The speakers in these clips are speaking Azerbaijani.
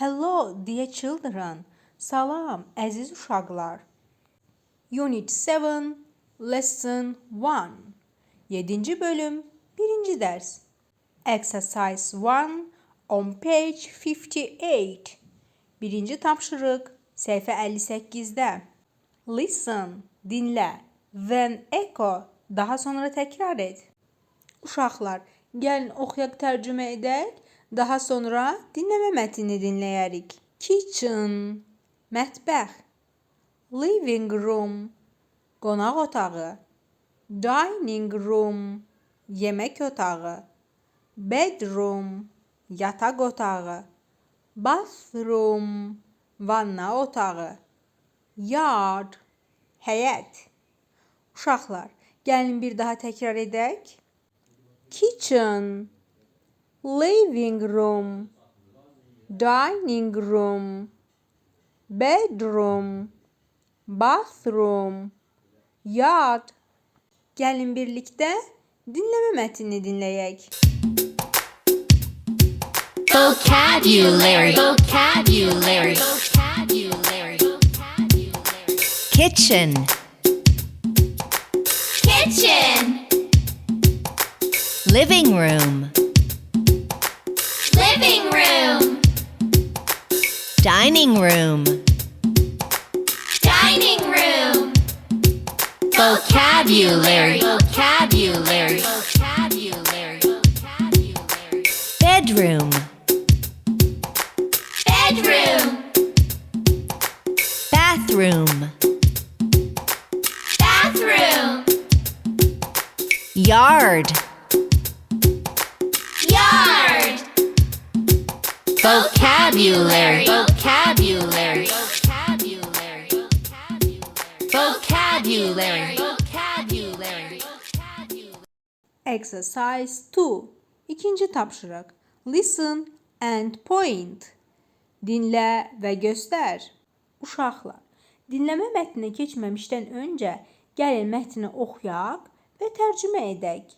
Hello, dear children. Salam, əziz uşaqlar. Unit 7, Lesson 1. 7-ci bölüm, 1-ci dərs. Exercise 1 on page 58. Birinci tapşırıq, səhifə 58-də. Listen, dinlə. Then echo, daha sonra təkrar et. Uşaqlar, gəlin oxuyaq, tərcümə edək. Daha sonra dinləmə mətnini dinləyərik. Kitchen, mətbəx. Living room, qonaq otağı. Dining room, yemək otağı. Bedroom, yataq otağı. Bathroom, vanna otağı. Yard, həyət. Uşaqlar, gəlin bir daha təkrar edək. Kitchen, living room, dining room, bedroom, bathroom, yard. Gəlin birlikdə dinləmə mətnini dinləyək. Vocabulary, vocabulary, vocabulary, vocabulary. Kitchen, kitchen. Living room, living room. Dining room, dining room. Vocabulary, vocabulary, vocabulary, vocabulary. Bedroom, bedroom. Bathroom, bathroom. Yard, yard. Vocabulary, vocabulary, vocabulary, vocabulary, vocabulary, vocabulary. Exercise 2. İkinci tapşırıq. Listen and point. Dinlə və göstər. Uşaqlar, dinləmə mətninə keçməmişdən öncə gəlin mətni oxuyaq və tərcümə edək.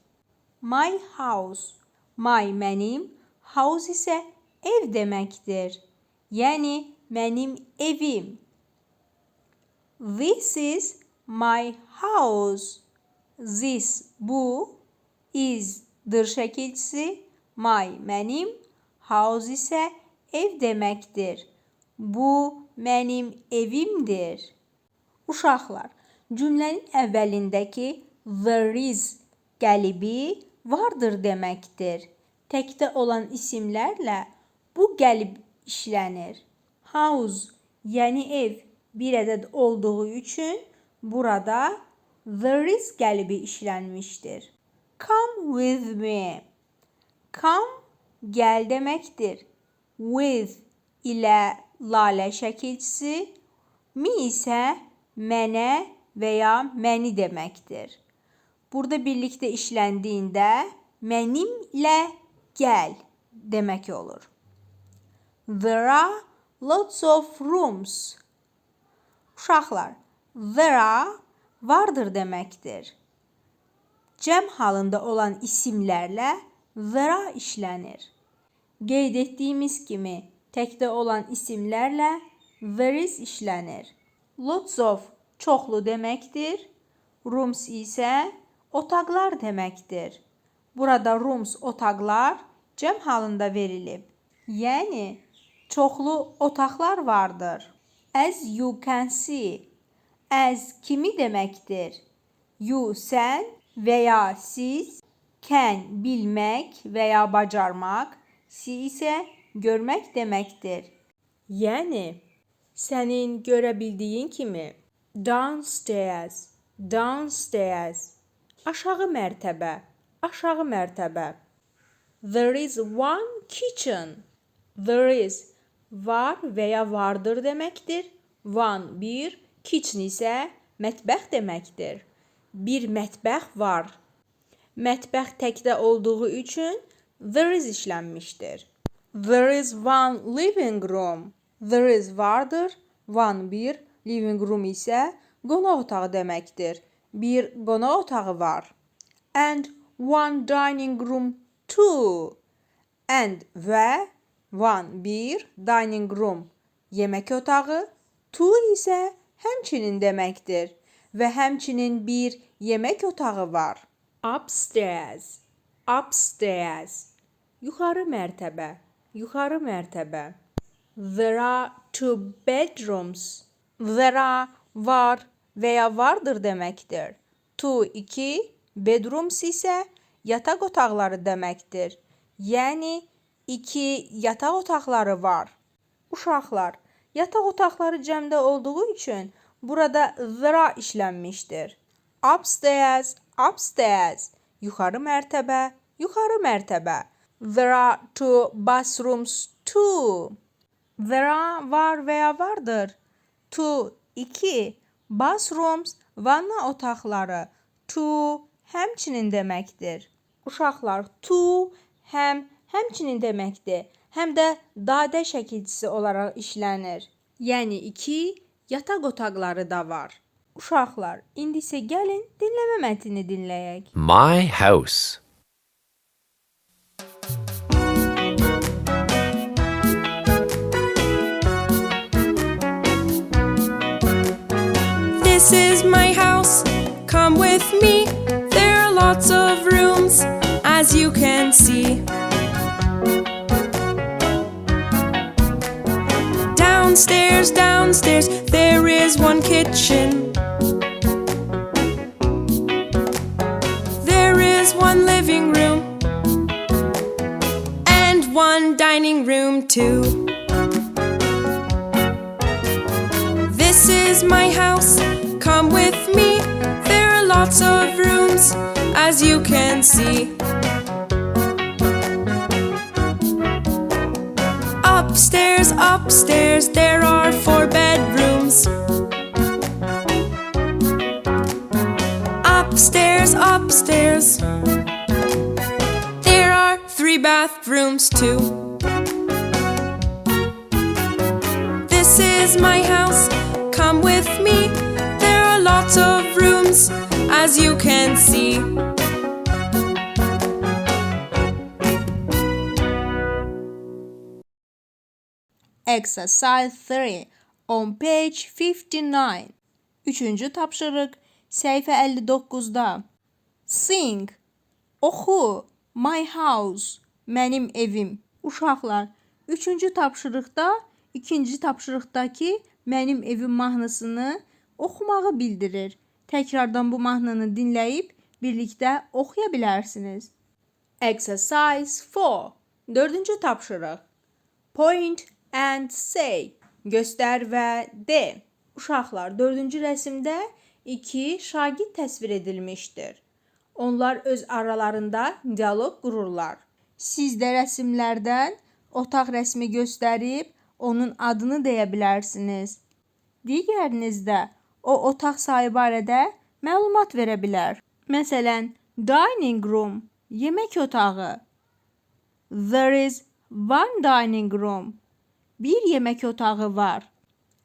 My house. My mənim, house isə ev deməkdir. Yəni mənim evim. This is my house. This bu, is-dır şəkilçisi, my mənim, house isə ev deməkdir. Bu mənim evimdir. Uşaqlar, cümlənin əvvəlindəki there is qəlibi vardır deməkdir. Təkdə olan isimlərlə bu qəlib işlənir. House, yəni ev, bir ədəd olduğu üçün burada there is qəlibi işlənmişdir. Come with me. Come, gəl deməkdir. With ilə lalə şəkilçisi, me isə mənə və ya məni deməkdir. Burada birlikdə işləndiyində mənimlə gəl demək olur. There are lots of rooms. Uşaqlar, there are vardır deməkdir. Cəm halında olan isimlərlə there are işlənir. Qeyd etdiyimiz kimi təkdə olan isimlərlə there is işlənir. Lots of çoxlu deməkdir. Rooms isə otaqlar deməkdir. Burada rooms otaqlar cəm halında verilib. Yəni çoxlu otaqlar vardır. As you can see. As kimi deməkdir? You sən və ya siz. Can bilmək və ya bacarmaq. See isə görmək deməkdir. Yəni sənin görə bildiyin kimi. Downstairs, downstairs. Aşağı mərtəbə, aşağı mərtəbə. There is one kitchen. There is var və ya vardır deməkdir. One bir, kitchen isə mətbəx deməkdir. Bir mətbəx var. Mətbəx təkdə olduğu üçün there is işlənmişdir. There is one living room. There is vardır. One bir, living room isə qonaq otağı deməkdir. Bir qonaq otağı var. And one dining room too. And və One, bir, dining room, yemək otağı. Two isə həmçinin deməkdir və həmçinin bir yemək otağı var. Upstairs, upstairs, yuxarı mərtəbə, yuxarı mərtəbə. There are two bedrooms. There are var və ya vardır deməkdir. Two, iki, bedrooms isə yataq otaqları deməkdir. Yəni, iki yataq otaqları var. Uşaqlar, yataq otaqları cəmdə olduğu üçün burada there işlənmişdir. Upstairs, upstairs, yuxarı mərtəbə, yuxarı mərtəbə. There are two bathrooms too. There are var və ya vardır. Two, iki, bathrooms, vanna otaqları. Two, həmçinin deməkdir. Uşaqlar, two həmçinin deməkdir. Həm də dadə şəkilçisi olaraq işlənir. Yəni, iki yataq otaqları da var. Uşaqlar, indi isə gəlin dinləmə mətnini dinləyək. My house. This is my house, come with me. There are lots of rooms, as you can see. Downstairs, downstairs, there is one kitchen. There is one living room, and one dining room too. This is my house, come with me. There are lots of rooms, as you can see. Upstairs, upstairs, there are 4 bedrooms. Upstairs, upstairs, there are 3 bathrooms too. This is my house, come with me. There are lots of rooms, as you can see. Exercise 3 on page 59. Üçüncü tapşırıq səhifə 59-da. Sing, oxu, my house, mənim evim. Uşaqlar, üçüncü tapşırıqda ikinci tapşırıqdakı mənim evim mahnısını oxumağı bildirir. Təkrardan bu mahnını dinləyib birlikdə oxuya bilərsiniz. Exercise 4. Dördüncü tapşırıq. Point and say. Göstər və de. Uşaqlar, dördüncü rəsmdə 2 şagird təsvir edilmişdir. Onlar öz aralarında dialoq qururlar. Siz də rəsmlərdən otaq rəsmi göstərib onun adını deyə bilərsiniz. Digəriniz də o otaq sahibi barədə məlumat verə bilər. Məsələn, dining room, yemək otağı. There is one dining room. Bir yemək otağı var.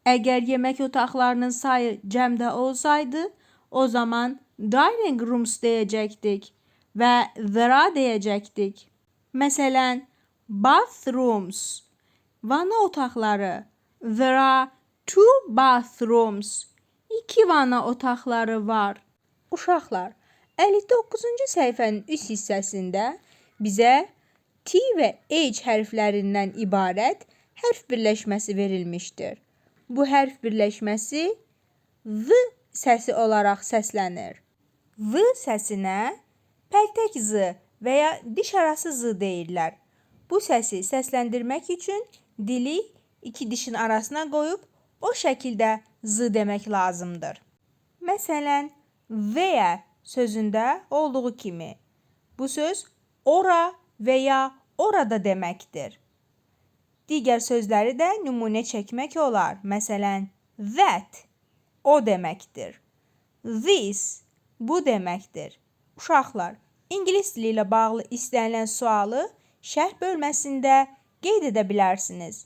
Əgər yemək otaqlarının sayı cəmdə olsaydı, o zaman dining rooms deyəcəkdik və there deyəcəkdik. Məsələn, bathrooms, vanna otaqları. There are 2 bathrooms. 2 vanna otaqları var. Uşaqlar, 59-cu səhifənin üst hissəsində bizə T və H hərflərindən ibarət hərf birləşməsi verilmişdir. Bu hərf birləşməsi V səsi olaraq səslənir. V səsinə pərtək Z və ya diş arası Z deyirlər. Bu səsi səsləndirmək üçün dili 2 dişin arasına qoyub o şəkildə Z demək lazımdır. Məsələn, veya sözündə olduğu kimi bu söz ora və ya orada deməkdir. Digər sözləri də nümunə çəkmək olar. Məsələn, that, o deməkdir. This, bu deməkdir. Uşaqlar, ingilis dili ilə bağlı istənilən sualı şərh bölməsində qeyd edə bilərsiniz.